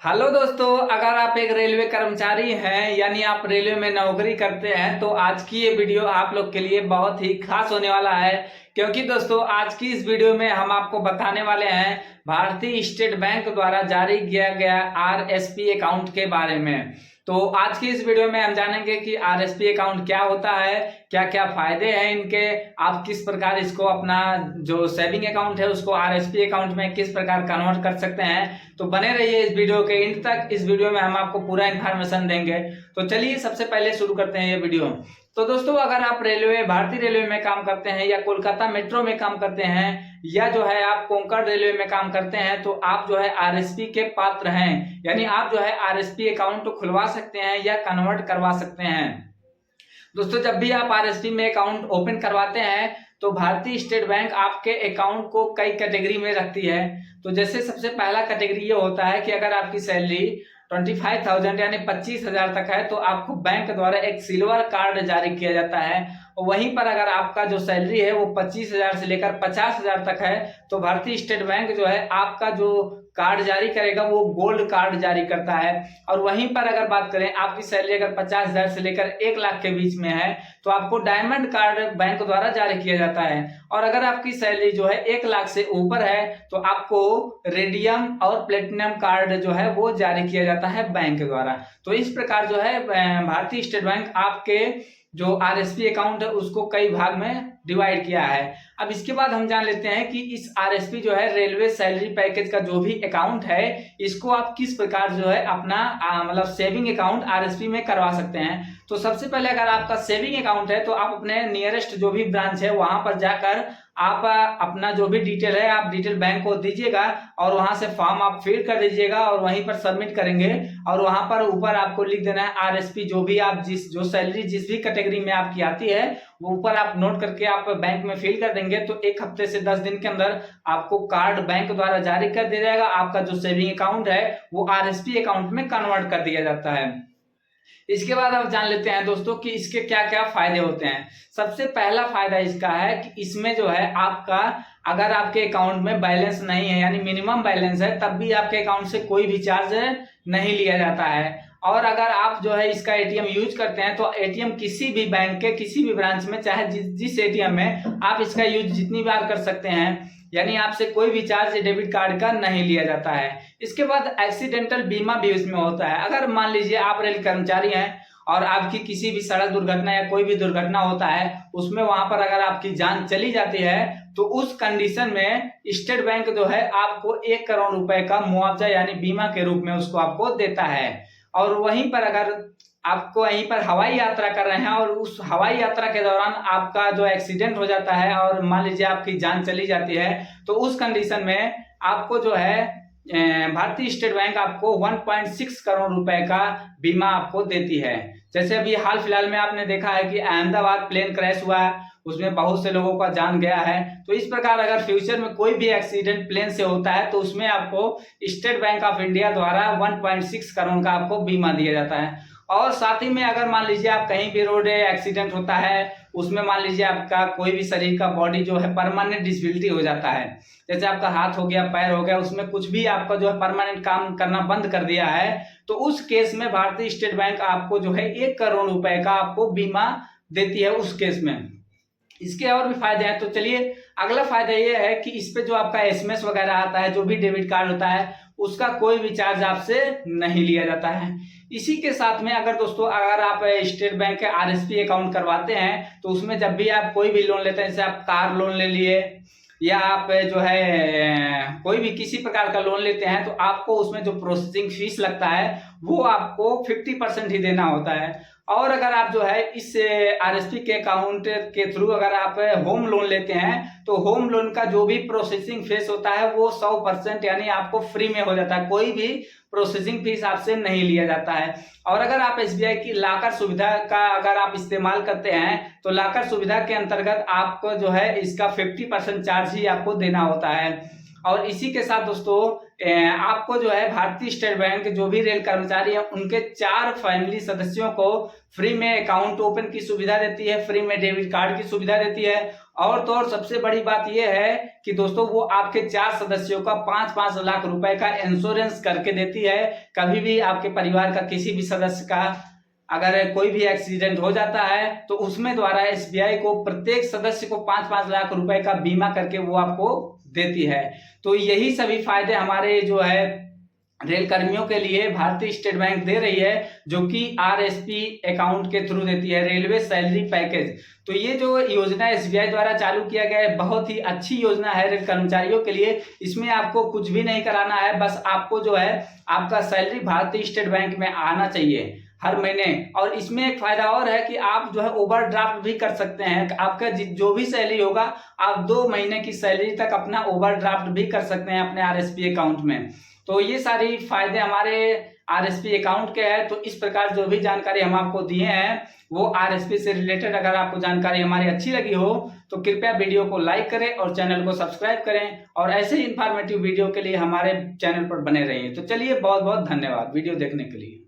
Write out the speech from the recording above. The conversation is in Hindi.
हेलो दोस्तों, अगर आप एक रेलवे कर्मचारी हैं यानी आप रेलवे में नौकरी करते हैं तो आज की ये वीडियो आप लोग के लिए बहुत ही खास होने वाला है। क्योंकि दोस्तों आज की इस वीडियो में हम आपको बताने वाले हैं भारतीय स्टेट बैंक द्वारा जारी किया गया आरएसपी अकाउंट के बारे में। तो आज की इस वीडियो में हम जानेंगे कि आरएसपी अकाउंट क्या होता है, क्या क्या फायदे हैं इनके, आप किस प्रकार इसको अपना जो सेविंग अकाउंट है उसको आरएसपी अकाउंट में किस प्रकार कन्वर्ट कर सकते हैं। तो बने रहिए इस वीडियो के एंड तक। इस वीडियो में हम आपको पूरा इन्फॉर्मेशन देंगे। तो चलिए सबसे पहले शुरू करते हैं ये वीडियो। तो दोस्तों अगर आप भारतीय रेलवे में काम करते हैं या कोलकाता मेट्रो में काम करते हैं या जो है आप कोंकण रेलवे में काम करते हैं तो आप जो है आरएसपी के पात्र हैं, यानी आप जो है आरएसपी अकाउंट खुलवा सकते हैं या कन्वर्ट करवा सकते हैं। दोस्तों जब भी आप आरएसपी में अकाउंट ओपन करवाते हैं तो भारतीय स्टेट बैंक आपके अकाउंट को कई कैटेगरी में रखती है। तो जैसे सबसे पहला कैटेगरी ये होता है कि अगर आपकी सैलरी 25,000 यानी 25,000 तक है तो आपको बैंक द्वारा एक सिल्वर कार्ड जारी किया जाता है। और वहीं पर अगर आपका जो सैलरी है वो 25,000 से लेकर 50,000 तक है तो भारतीय स्टेट बैंक जो है आपका जो कार्ड जारी करेगा वो गोल्ड कार्ड जारी करता है। और वहीं पर अगर बात करें आपकी सैलरी अगर 50,000 से लेकर 1 लाख के बीच में है तो आपको डायमंड कार्ड बैंक द्वारा जारी किया जाता है। और अगर आपकी सैलरी जो है 1 लाख से ऊपर है तो आपको रेडियम और प्लेटिनम कार्ड जो है वो जारी किया जाता है बैंक द्वारा। तो इस प्रकार जो है भारतीय स्टेट बैंक आपके जो आरएसपी अकाउंट है उसको कई भाग में डिवाइड किया है। अब इसके बाद हम जान लेते हैं कि इस आरएसपी जो है रेलवे सैलरी पैकेज का जो भी अकाउंट है इसको आप किस प्रकार जो है अपना मतलब सेविंग अकाउंट आरएसपी में करवा सकते हैं। तो सबसे पहले अगर आपका सेविंग अकाउंट है तो आप अपने नियरेस्ट जो भी ब्रांच है वहां पर जाकर आप अपना जो भी डिटेल है आप डिटेल बैंक को दीजिएगा और वहां से फॉर्म आप फिल कर दीजिएगा और वहीं पर सबमिट करेंगे। और वहां पर ऊपर आपको लिख देना है आरएसपी, जो भी आप जो सैलरी जिस भी कैटेगरी में आपकी आती है वो ऊपर आप नोट करके आप बैंक में फिल कर देंगे तो 1 हफ्ते से 10 दिन के अंदर आपको कार्ड बैंक द्वारा जारी कर दिया जाएगा। आपका जो सेविंग अकाउंट है वो आरएसपी अकाउंट में कन्वर्ट कर दिया जाता है। इसके बाद आप जान लेते हैं दोस्तों कि इसके क्या क्या फायदे होते हैं। सबसे पहला फायदा इसका है कि इसमें जो है आपका अगर आपके अकाउंट में बैलेंस नहीं है यानी मिनिमम बैलेंस है तब भी आपके अकाउंट से कोई भी चार्ज नहीं लिया जाता है। और अगर आप जो है इसका एटीएम यूज करते हैं तो एटीएम किसी भी बैंक के किसी भी ब्रांच में चाहे जिस एटीएम में आप इसका यूज जितनी बार कर सकते हैं, यानी आपसे कोई भी चार्ज डेबिट कार्ड का नहीं लिया जाता है। इसके बाद एक्सीडेंटल बीमा भी इसमें होता है। अगर मान लीजिए आप रेल कर्मचारी हैं और आपकी किसी भी सड़क दुर्घटना या कोई भी दुर्घटना होता है उसमें वहां पर अगर आपकी जान चली जाती है तो उस कंडीशन में स्टेट बैंक जो है आपको 1 करोड़ रुपए का मुआवजा यानी बीमा के रूप में उसको आपको देता है। और वहीं पर अगर आपको वहीं पर हवाई यात्रा कर रहे हैं और उस हवाई यात्रा के दौरान आपका जो एक्सीडेंट हो जाता है और मान लीजिए आपकी जान चली जाती है तो उस कंडीशन में आपको जो है भारतीय स्टेट बैंक आपको 1.6 करोड़ रुपए का बीमा आपको देती है। जैसे अभी हाल फिलहाल में आपने देखा है कि अहमदाबाद प्लेन क्रैश हुआ है, उसमें बहुत से लोगों का जान गया है। तो इस प्रकार अगर फ्यूचर में कोई भी एक्सीडेंट प्लेन से होता है तो उसमें आपको स्टेट बैंक ऑफ इंडिया द्वारा 1.6 करोड़ का आपको बीमा दिया जाता है। और साथ ही में अगर मान लीजिए आप कहीं भी रोड एक्सीडेंट होता है उसमें मान लीजिए आपका कोई भी शरीर का बॉडी जो है परमानेंट डिसेबिलिटी हो जाता है, जैसे आपका हाथ हो गया पैर हो गया उसमें कुछ भी आपका जो है परमानेंट काम करना बंद कर दिया है तो उस केस में भारतीय स्टेट बैंक आपको जो है 1 करोड़ रुपए का आपको बीमा देती है उस केस में। इसके और भी फायदे हैं। तो चलिए अगला फायदा ये है कि इस पे जो आपका एसएमएस वगैरह आता है जो भी डेबिट कार्ड होता है उसका कोई भी चार्ज आपसे नहीं लिया जाता है। इसी के साथ में अगर दोस्तों अगर आप स्टेट बैंक के आरएसपी अकाउंट करवाते हैं तो उसमें जब भी आप कोई भी लोन लेते हैं, जैसे आप कार लोन ले लिए या आप जो है कोई भी किसी प्रकार का लोन लेते हैं तो आपको उसमें जो प्रोसेसिंग फीस लगता है वो आपको 50% ही देना होता है। और अगर आप जो है इस आरएसपी के अकाउंट के थ्रू अगर आप होम लोन लेते हैं तो होम लोन का जो भी प्रोसेसिंग फीस होता है वो 100% यानी आपको फ्री में हो जाता है, कोई भी प्रोसेसिंग फीस आपसे नहीं लिया जाता है। और अगर आप एसबीआई की लॉकर सुविधा का अगर आप इस्तेमाल करते हैं तो लॉकर सुविधा के अंतर्गत आपको जो है इसका 50% चार्ज ही आपको देना होता है। और इसी के साथ दोस्तों आपको जो है भारतीय स्टेट बैंक जो भी रेल कर्मचारी है उनके 4 फैमिली सदस्यों को फ्री में अकाउंट ओपन की सुविधा देती है, फ्री में डेबिट कार्ड की सुविधा देती है। और तो और सबसे बड़ी बात यह है कि दोस्तों वो आपके 4 सदस्यों का 5-5 लाख रुपए का इंश्योरेंस करके देती है। कभी भी आपके परिवार का किसी भी सदस्य का अगर कोई भी एक्सीडेंट हो जाता है तो उसमें द्वारा एसबीआई को प्रत्येक सदस्य को 5-5 लाख रुपए का बीमा करके वो आपको देती है। तो यही सभी फायदे हमारे जो है रेल कर्मियों के लिए भारतीय स्टेट बैंक दे रही है, जो कि आरएसपी अकाउंट के थ्रू देती है, रेलवे सैलरी पैकेज। तो ये जो योजना एसबीआई द्वारा चालू किया गया है बहुत ही अच्छी योजना है रेल कर्मचारियों के लिए। इसमें आपको कुछ भी नहीं कराना है, बस आपको जो है आपका सैलरी भारतीय स्टेट बैंक में आना चाहिए हर महीने। और इसमें एक फायदा और है कि आप जो है ओवरड्राफ्ट भी कर सकते हैं। आपका जो भी सैलरी होगा आप 2 महीने की सैलरी तक अपना ओवरड्राफ्ट भी कर सकते हैं अपने आरएसपी अकाउंट में। तो ये सारी फायदे हमारे आरएसपी अकाउंट के हैं। तो इस प्रकार जो भी जानकारी हम आपको दिए हैं वो आरएसपी से रिलेटेड अगर आपको जानकारी हमारी अच्छी लगी हो तो कृपया वीडियो को लाइक करें और चैनल को सब्सक्राइब करें, और ऐसे ही इंफॉर्मेटिव वीडियो के लिए हमारे चैनल पर बने रहिए। तो चलिए, बहुत बहुत धन्यवाद वीडियो देखने के लिए।